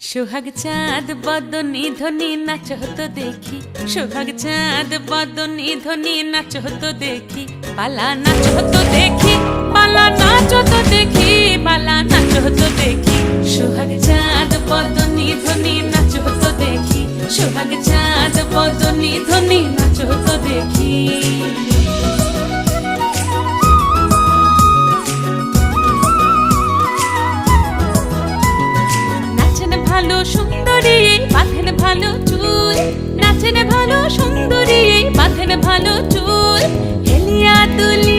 সোহাগ চাঁদ বদনি ধ্বনি নাচ হতো দেখি, সোহাগ চাঁদ বদনি ধ্বনি নাচ হতো দেখি, পালা নাচ হতো দেখি, পালা নাচ হতো দেখি, পালা নাচ হতো দেখি। সোহাগ চাঁদ বদনি ধ্বনি নাচ হতো দেখি, সোহাগ চাঁদ বদনি ধ্বনি নাচ হতো দেখি। ভালো সুন্দরী বাঁধেন ভালো চুল, নাচেন ভালো সুন্দরী বাঁধেন ভালো চুল, হেলিয়া দুলিয়া